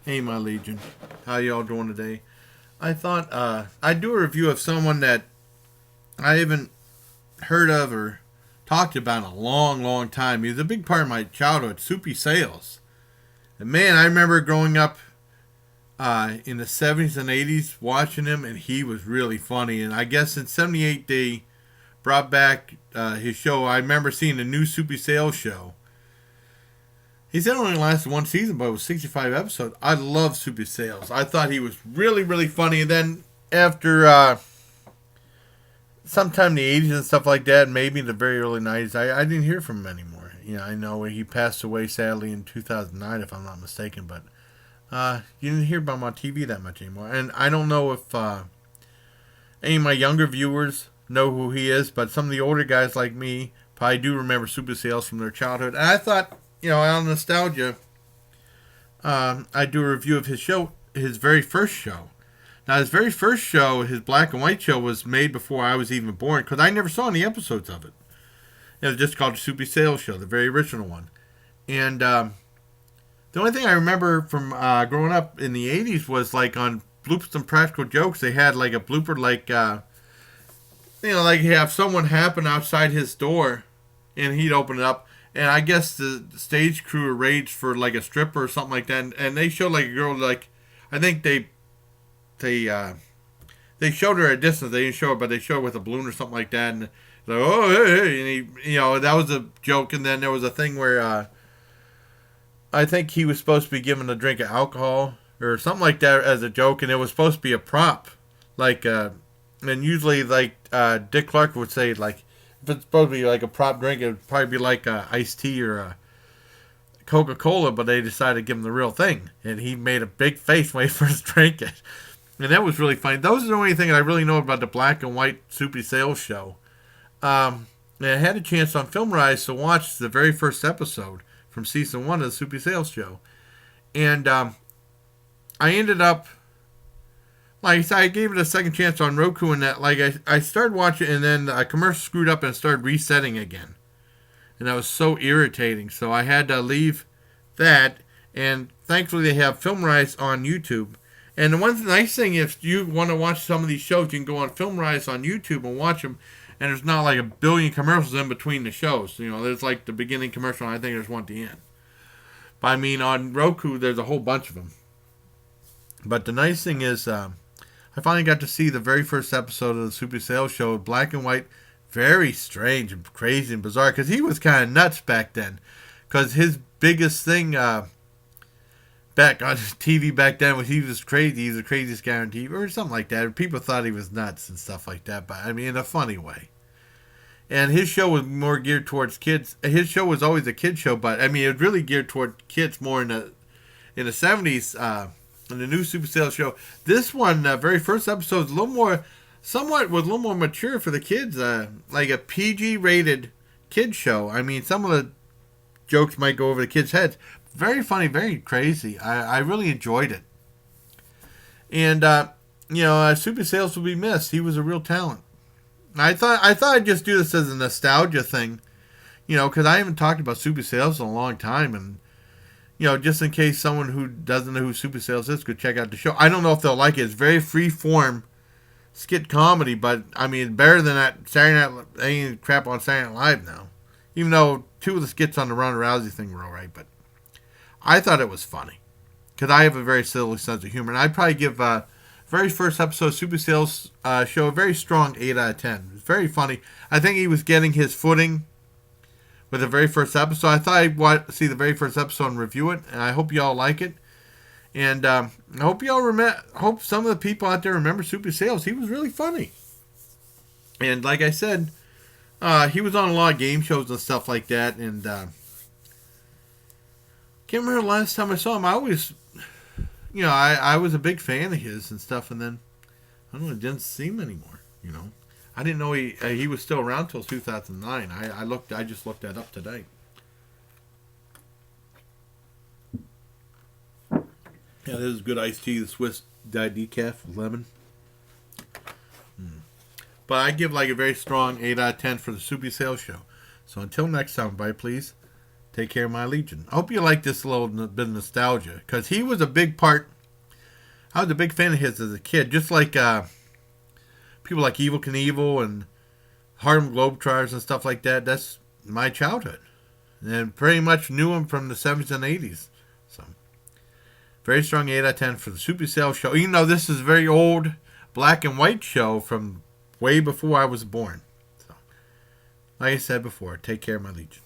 Hey, my Legion. How y'all doing today? I thought I'd do a review of someone that I haven't heard of or talked about in a long, long time. He was a big part of my childhood, Soupy Sales. And man, I remember growing up in the 70s and 80s watching him, and he was really funny. And I guess in 78 they brought back his show. I remember seeing the new Soupy Sales show. He said it only lasted one season, but it was 65 episodes. I love Soupy Sales. I thought he was really, really funny. And then after sometime in the 80s and stuff like that, maybe in the very early 90s, I didn't hear from him anymore. You know, I know he passed away sadly in 2009, if I'm not mistaken, but you didn't hear about him on TV that much anymore. And I don't know if any of my younger viewers know who he is, but some of the older guys like me probably do remember Soupy Sales from their childhood. And I thought, you know, out of nostalgia, I do a review of his show, his very first show. Now, his very first show, his black and white show, was made before I was even born because I never saw any episodes of it. It was just called the Soupy Sales Show, the very original one. And the only thing I remember from growing up in the 80s was like on Bloopers and Practical Jokes, they had like a blooper, like, like you have someone happen outside his door and he'd open it up. And I guess the stage crew arranged for like a stripper or something like that, and they showed like a girl, like I think they showed her at a distance. They didn't show her, but they showed her with a balloon or something like that. And like, oh hey, hey, and he, that was a joke. And then there was a thing where I think he was supposed to be given a drink of alcohol or something like that as a joke, and it was supposed to be a prop, like and usually like Dick Clark would say like, if it's supposed to be like a prop drink, it would probably be like iced tea or Coca-Cola, but they decided to give him the real thing. And he made a big face when he first drank it. And that was really funny. Those are the only things I really know about the black and white Soupy Sales show. And I had a chance on Film Rise to watch the very first episode from season 1 of the Soupy Sales show. And I ended up, like I said, I gave it a second chance on Roku, and that, like, I started watching, and then a commercial screwed up and started resetting again. And that was so irritating. So I had to leave that, and thankfully they have Film Rise on YouTube. And the one nice thing, if you want to watch some of these shows, you can go on Film Rise on YouTube and watch them, and there's not like a billion commercials in between the shows. There's like the beginning commercial, and I think there's one at the end. But I mean, on Roku, there's a whole bunch of them. But the nice thing is, I finally got to see the very first episode of the Soupy Sales show, black and white, very strange and crazy and bizarre, because he was kind of nuts back then. Because his biggest thing back on TV back then was he was crazy. He was the craziest guy on TV, or something like that. People thought he was nuts and stuff like that, but I mean, in a funny way. And his show was more geared towards kids. His show was always a kid show, but I mean, it was really geared toward kids more in the 70s. In the new Super Sales show, this one, very first episode, is a little more, somewhat was a little more mature for the kids, like a PG rated kid show. I mean, some of the jokes might go over the kids' heads. Very funny, very crazy. I really enjoyed it. And Super Sales will be missed. He was a real talent. I thought I'd just do this as a nostalgia thing, because I haven't talked about Super Sales in a long time, and just in case someone who doesn't know who Super Sales is could check out the show. I don't know if they'll like it. It's very free form skit comedy, but I mean, better than that Saturday Night, ain't crap on Saturday Night Live now. Even though 2 of the skits on the Ronda Rousey thing were alright, but I thought it was funny because I have a very silly sense of humor, and I'd probably give very first episode of Super Sales show a very strong 8 out of 10. It's very funny. I think he was getting his footing with the very first episode. I thought I'd see the very first episode and review it, and I hope y'all like it. And I hope y'all hope some of the people out there remember Soupy Sales. He was really funny. And like I said, he was on a lot of game shows and stuff like that. And can't remember the last time I saw him. I always, I was a big fan of his and stuff. And then I don't know, I didn't see him anymore. I didn't know he was still around till 2009. I just looked that up today. Yeah, this is good iced tea, the Swiss decaf with lemon. But I give like a very strong 8 out of 10 for the Soupy Sales show. So until next time, bye please. Take care of my Legion. I hope you like this little bit of nostalgia, because he was a big part. I was a big fan of his as a kid, just like people like Evil Knievel and Harlem Globetrotters and stuff like that. That's my childhood, and pretty much knew him from the 70s and 80s. So, very strong 8 out of 10 for the Soupy Sales show. Even though this is a very old black and white show from way before I was born. So, like I said before, take care of my Legion.